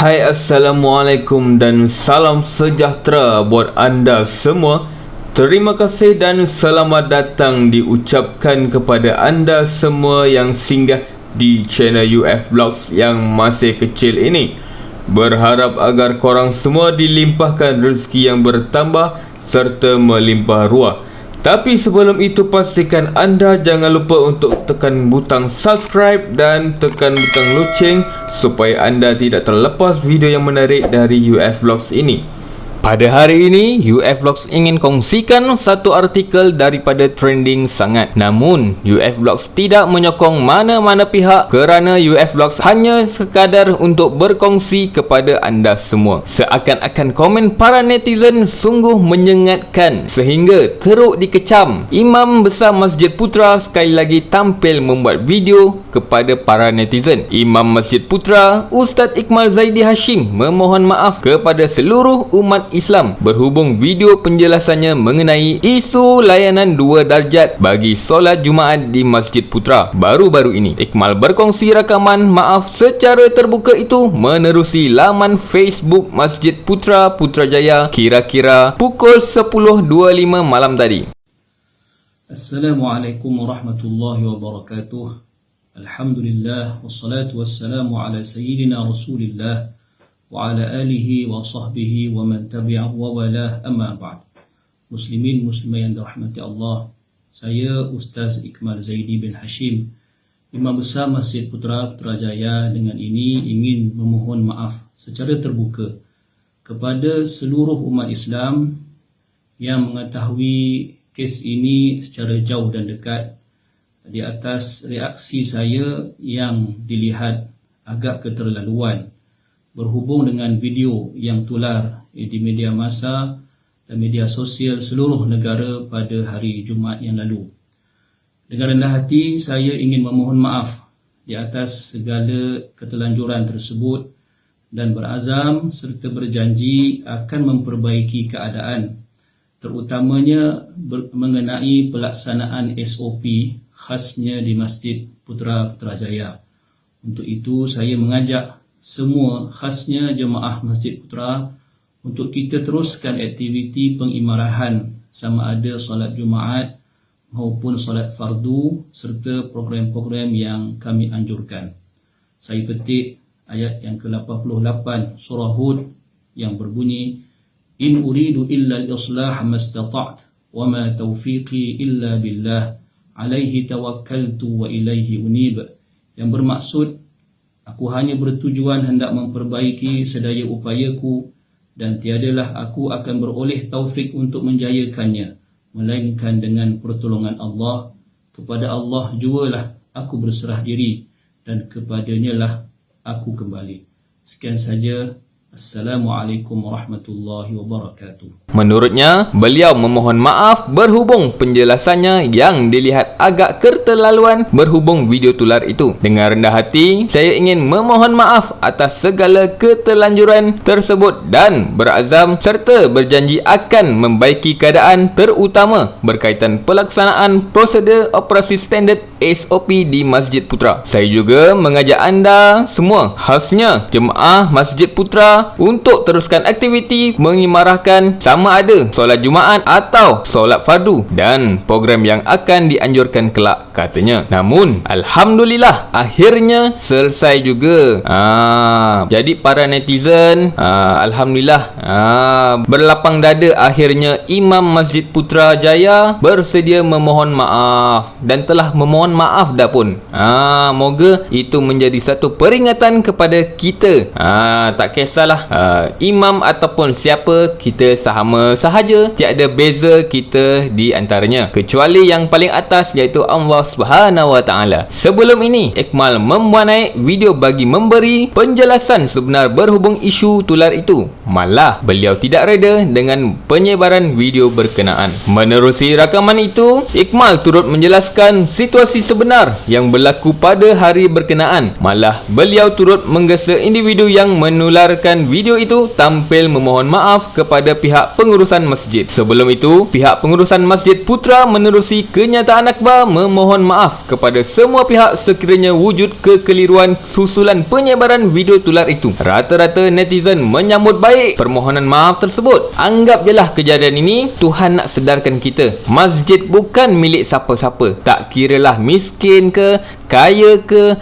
Hai, Assalamualaikum dan salam sejahtera buat anda semua. Terima kasih dan selamat datang diucapkan kepada anda semua yang singgah di channel UF Vlogs yang masih kecil ini. Berharap agar korang semua dilimpahkan rezeki yang bertambah serta melimpah ruah. Tapi sebelum itu, pastikan anda jangan lupa untuk tekan butang subscribe dan tekan butang loceng supaya anda tidak terlepas video yang menarik dari UF Vlogs ini. Pada hari ini, UF Vlogs ingin kongsikan satu artikel daripada trending sangat. Namun, UF Vlogs tidak menyokong mana-mana pihak kerana UF Vlogs hanya sekadar untuk berkongsi kepada anda semua. Seakan-akan komen para netizen sungguh menyengatkan sehingga teruk dikecam. Imam besar Masjid Putra sekali lagi tampil membuat video kepada para netizen. Imam Masjid Putra, Ustaz Iqmal Zaidi Hashim, memohon maaf kepada seluruh umat Islam berhubung video penjelasannya mengenai isu layanan 2 darjat bagi solat Jumaat di Masjid Putra baru-baru ini. Iqmal berkongsi rakaman maaf secara terbuka itu menerusi laman Facebook Masjid Putra Putrajaya kira-kira pukul 10.25 malam tadi. Assalamualaikum warahmatullahi wabarakatuh. Alhamdulillah wassalatu wassalamu ala sayyidina Rasulillah wa ala alihi wa sahbihi wa man tabi'ahu wa walah, amma ba'd. Muslimin muslimah yang dirahmati Allah, saya Ustaz Iqmal Zaidi bin Hashim, Imam Besar Masjid Putra Putrajaya, dengan ini ingin memohon maaf secara terbuka kepada seluruh umat Islam yang mengetahui kes ini secara jauh dan dekat di atas reaksi saya yang dilihat agak keterlaluan berhubung dengan video yang tular di media massa dan media sosial seluruh negara pada hari Jumaat yang lalu. Dengan rendah hati saya ingin memohon maaf di atas segala keterlanjuran tersebut dan berazam serta berjanji akan memperbaiki keadaan, terutamanya mengenai pelaksanaan SOP khasnya di Masjid Putra Putrajaya. Untuk itu saya mengajak semua, khasnya jemaah Masjid Putra, untuk kita teruskan aktiviti pengimarahan sama ada solat Jumaat maupun solat fardu serta program-program yang kami anjurkan. Saya petik ayat yang ke-88 surah Hud yang berbunyi, In uridu illa al-islah mastata'at wa ma taufiqi illa billah alaihi tawakkaltu wa ilaihi unib, yang bermaksud aku hanya bertujuan hendak memperbaiki sedaya upayaku dan tiadalah aku akan beroleh taufik untuk menjayakannya melainkan dengan pertolongan Allah. Kepada Allah jualah aku berserah diri dan kepadanya lah aku kembali. Sekian saja. Assalamualaikum warahmatullahi wabarakatuh. Menurutnya, beliau memohon maaf berhubung penjelasannya yang dilihat agak keterlaluan berhubung video tular itu. Dengan rendah hati, saya ingin memohon maaf atas segala keterlanjuran tersebut dan berazam serta berjanji akan membaiki keadaan, terutama berkaitan pelaksanaan prosedur operasi standard SOP di Masjid Putra. Saya juga mengajak anda semua, khasnya jemaah Masjid Putra, untuk teruskan aktiviti mengimarahkan sama ada solat Jumaat atau solat fardu dan program yang akan dianjurkan kelak, katanya. Namun alhamdulillah akhirnya selesai juga. Jadi para netizen, alhamdulillah berlapang dada, akhirnya Imam Masjid Putrajaya bersedia memohon maaf dan telah memohon maaf dah pun. Moga itu menjadi satu peringatan kepada kita. Tak kisahlah imam ataupun siapa, kita sama sahaja, tiada beza kita di antaranya kecuali yang paling atas iaitu Allah Subhanahu Wa Taala. Sebelum ini, Iqmal membuat naik video bagi memberi penjelasan sebenar berhubung isu tular itu. Malah beliau tidak reda dengan penyebaran video berkenaan. Menerusi rakaman itu, Iqmal turut menjelaskan situasi sebenar yang berlaku pada hari berkenaan. Malah beliau turut menggesa individu yang menularkan pentampilan video itu tampil memohon maaf kepada pihak pengurusan masjid. Sebelum itu, pihak pengurusan Masjid Putra menerusi kenyataan akhbar memohon maaf kepada semua pihak sekiranya wujud kekeliruan susulan penyebaran video tular itu. Rata-rata netizen menyambut baik permohonan maaf tersebut. Anggap jelah kejadian ini Tuhan nak sedarkan kita. Masjid bukan milik siapa-siapa. Tak kiralah miskin ke, kaya ke,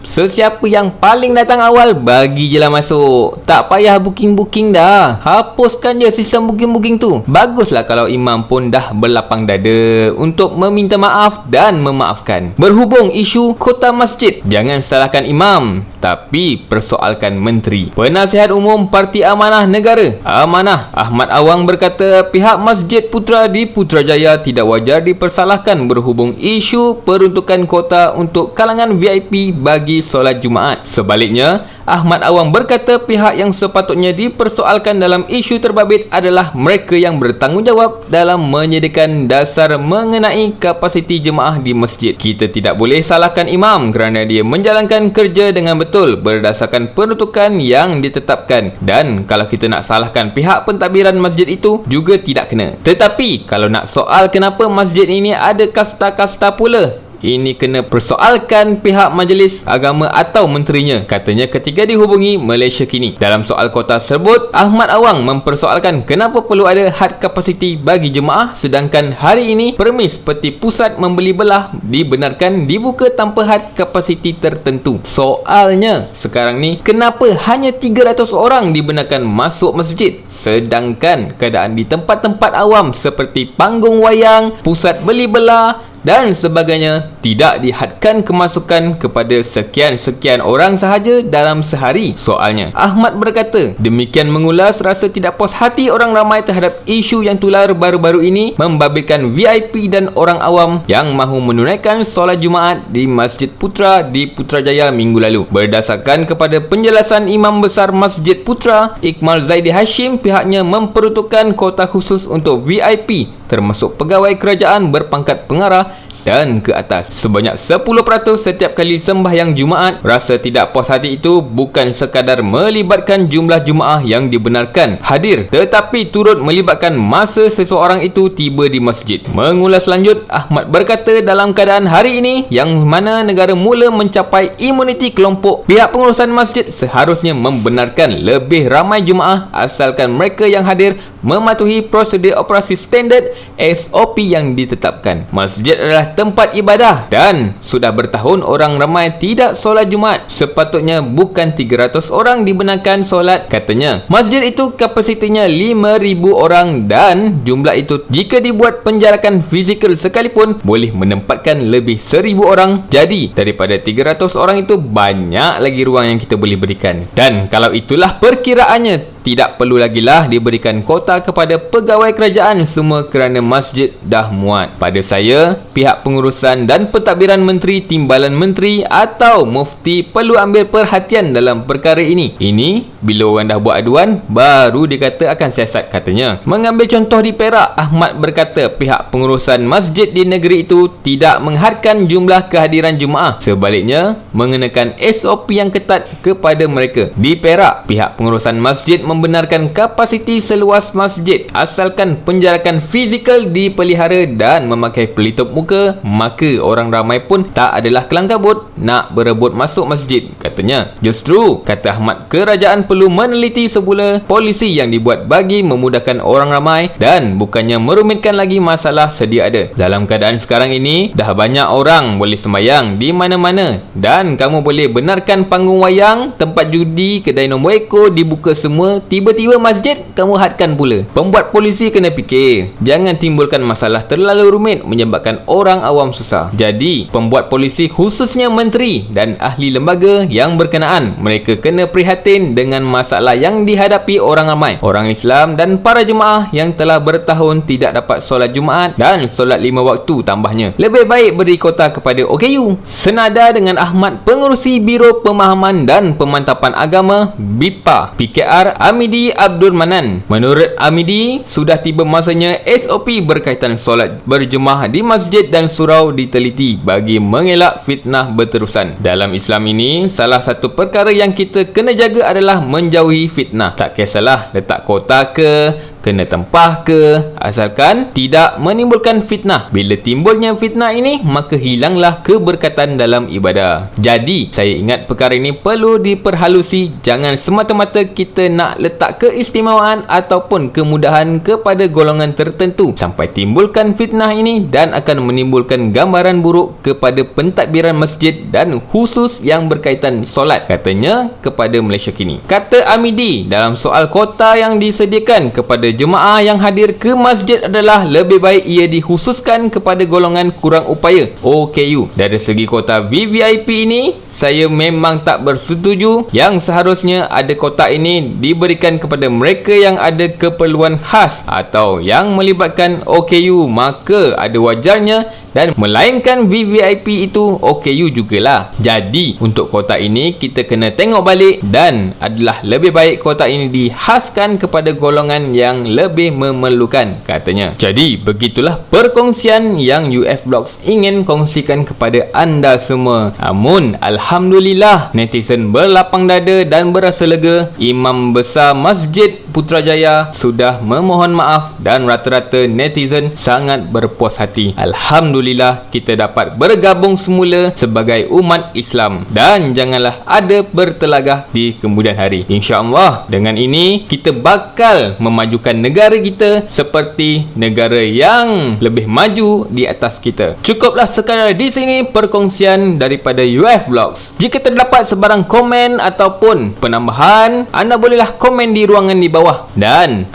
sesiapa yang paling datang awal, bagi je lah masuk. Tak payah booking-booking dah. Hapuskan je sistem booking-booking tu. Baguslah kalau imam pun dah berlapang dada untuk meminta maaf dan memaafkan. Berhubung isu kota masjid, jangan salahkan imam, tapi persoalkan menteri. Penasihat Umum Parti Amanah Negara Amanah Ahmad Awang berkata pihak Masjid Putra di Putrajaya tidak wajar dipersalahkan berhubung isu peruntukan kota untuk kalangan VIP bagi solat Jumaat. Sebaliknya, Ahmad Awang berkata pihak yang sepatutnya dipersoalkan dalam isu terbabit adalah mereka yang bertanggungjawab dalam menyediakan dasar mengenai kapasiti jemaah di masjid. Kita tidak boleh salahkan imam kerana dia menjalankan kerja dengan betul berdasarkan peruntukan yang ditetapkan, dan kalau kita nak salahkan pihak pentadbiran masjid itu juga tidak kena. Tetapi kalau nak soal kenapa masjid ini ada kasta-kasta pula, ini kena persoalkan pihak majlis agama atau menterinya, katanya ketika dihubungi Malaysia Kini. Dalam soal kota tersebut, Ahmad Awang mempersoalkan kenapa perlu ada had kapasiti bagi jemaah sedangkan hari ini permis peti pusat membeli belah dibenarkan dibuka tanpa had kapasiti tertentu. Soalnya sekarang ni kenapa hanya 300 orang dibenarkan masuk masjid sedangkan keadaan di tempat-tempat awam seperti panggung wayang, pusat beli belah dan sebagainya tidak dihadkan kemasukan kepada sekian-sekian orang sahaja dalam sehari? Soalnya, Ahmad berkata, demikian mengulas rasa tidak puas hati orang ramai terhadap isu yang tular baru-baru ini membabitkan VIP dan orang awam yang mahu menunaikan solat Jumaat di Masjid Putra di Putrajaya minggu lalu. Berdasarkan kepada penjelasan Imam Besar Masjid Putra, Iqmal Zaidi Hashim, pihaknya memperuntukkan kota khusus untuk VIP termasuk pegawai kerajaan berpangkat pengarah dan ke atas sebanyak 10% setiap kali sembahyang Jumaat. Rasa tidak puas hati itu bukan sekadar melibatkan jumlah jemaah yang dibenarkan hadir, tetapi turut melibatkan masa seseorang itu tiba di masjid. Mengulas lanjut, Ahmad berkata dalam keadaan hari ini yang mana negara mula mencapai imuniti kelompok, pihak pengurusan masjid seharusnya membenarkan lebih ramai jemaah asalkan mereka yang hadir mematuhi prosedur operasi standard SOP yang ditetapkan. Masjid adalah tempat ibadah dan sudah bertahun orang ramai tidak solat Jumaat. Sepatutnya bukan 300 orang dibenarkan solat, katanya. Masjid itu kapasitinya 5,000 orang dan jumlah itu jika dibuat penjarakan fizikal sekalipun boleh menempatkan lebih 1,000 orang. Jadi daripada 300 orang itu banyak lagi ruang yang kita boleh berikan. Dan kalau itulah perkiraannya, tidak perlu lagi lah diberikan kota kepada pegawai kerajaan semua kerana masjid dah muat. Pada saya, pihak pengurusan dan pentadbiran menteri, timbalan menteri atau mufti perlu ambil perhatian dalam perkara ini. Ini bila orang dah buat aduan baru dikata akan siasat, katanya. Mengambil contoh di Perak, Ahmad berkata pihak pengurusan masjid di negeri itu tidak menghadkan jumlah kehadiran jemaah, sebaliknya mengenakan SOP yang ketat kepada mereka. Di Perak, pihak pengurusan masjid membenarkan kapasiti seluas masjid asalkan penjarakan fizikal dipelihara dan memakai pelitup muka, maka orang ramai pun tak adalah kelang kabut nak berebut masuk masjid, katanya. Justru, kata Ahmad, kerajaan perlu meneliti semula polisi yang dibuat bagi memudahkan orang ramai dan bukannya merumitkan lagi masalah sedia ada. Dalam keadaan sekarang ini, dah banyak orang boleh sembahyang di mana-mana dan kamu boleh benarkan panggung wayang, tempat judi, kedai nombor ekor dibuka semua, tiba-tiba masjid kamu hadkan pula. Pembuat polisi kena fikir, jangan timbulkan masalah terlalu rumit menyebabkan orang awam susah. Jadi, pembuat polisi khususnya menteri dan ahli lembaga yang berkenaan, mereka kena prihatin dengan masalah yang dihadapi orang ramai, orang Islam dan para jemaah yang telah bertahun tidak dapat solat Jumaat dan solat 5 waktu tambahnya. Lebih baik beri kota kepada OKU. Senada dengan Ahmad, pengerusi Biro Pemahaman dan Pemantapan Agama BIPA PKR Amidi Abdul Manan, menurut Amidi, sudah tiba masanya SOP berkaitan solat berjemaah di masjid dan surau diteliti bagi mengelak fitnah berterusan. Dalam Islam ini, salah satu perkara yang kita kena jaga adalah menjauhi fitnah. Tak kisahlah letak kota ke, kena tempah ke, asalkan tidak menimbulkan fitnah. Bila timbulnya fitnah ini, maka hilanglah keberkatan dalam ibadah. Jadi, saya ingat perkara ini perlu diperhalusi. Jangan semata-mata kita nak letak keistimewaan ataupun kemudahan kepada golongan tertentu sampai timbulkan fitnah ini dan akan menimbulkan gambaran buruk kepada pentadbiran masjid dan khusus yang berkaitan solat, katanya kepada Malaysia Kini. Kata Amidi, dalam soal kota yang disediakan kepada jemaah yang hadir ke masjid adalah lebih baik ia dikhususkan kepada golongan kurang upaya OKU. Dari segi kota VVIP ini, saya memang tak bersetuju. Yang seharusnya ada kota ini diberikan kepada mereka yang ada keperluan khas atau yang melibatkan OKU, maka ada wajarnya, dan melainkan VVIP itu OKU jugalah. Jadi untuk kota ini kita kena tengok balik dan adalah lebih baik kota ini dihaskan kepada golongan yang lebih memerlukan, katanya. Jadi begitulah perkongsian yang UF Vlogs ingin kongsikan kepada anda semua. Namun alhamdulillah, netizen berlapang dada dan berasa lega. Imam besar Masjid Putrajaya sudah memohon maaf dan rata-rata netizen sangat berpuas hati. Alhamdulillah, kita dapat bergabung semula sebagai umat Islam dan janganlah ada bertelagah di kemudian hari. InsyaAllah, dengan ini kita bakal memajukan negara kita seperti negara yang lebih maju di atas kita. Cukuplah sekadar di sini perkongsian daripada UF Vlogs. Jika terdapat sebarang komen ataupun penambahan, anda bolehlah komen di ruangan di bawah. Dan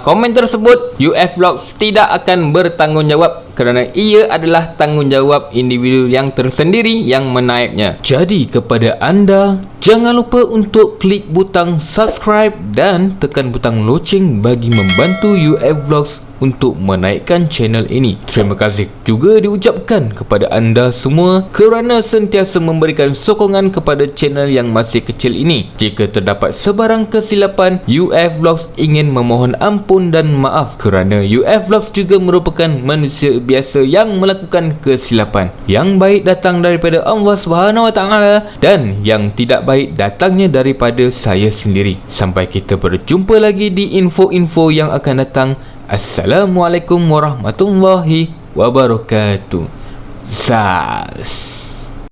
komen tersebut UF Vlogs tidak akan bertanggungjawab kerana ia adalah tanggungjawab individu yang tersendiri yang menaipnya. Jadi kepada anda, jangan lupa untuk klik butang subscribe dan tekan butang loceng bagi membantu UF Vlogs untuk menaikkan channel ini. Terima kasih juga diucapkan kepada anda semua kerana sentiasa memberikan sokongan kepada channel yang masih kecil ini. Jika terdapat sebarang kesilapan, UF Vlogs ingin memohon ampun dan maaf kerana UF Vlogs juga merupakan manusia biasa yang melakukan kesilapan. Yang baik datang daripada Allah SWT dan yang tidak baik datangnya daripada saya sendiri. Sampai kita berjumpa lagi di info-info yang akan datang. Assalamualaikum warahmatullahi wabarakatuh. Zas.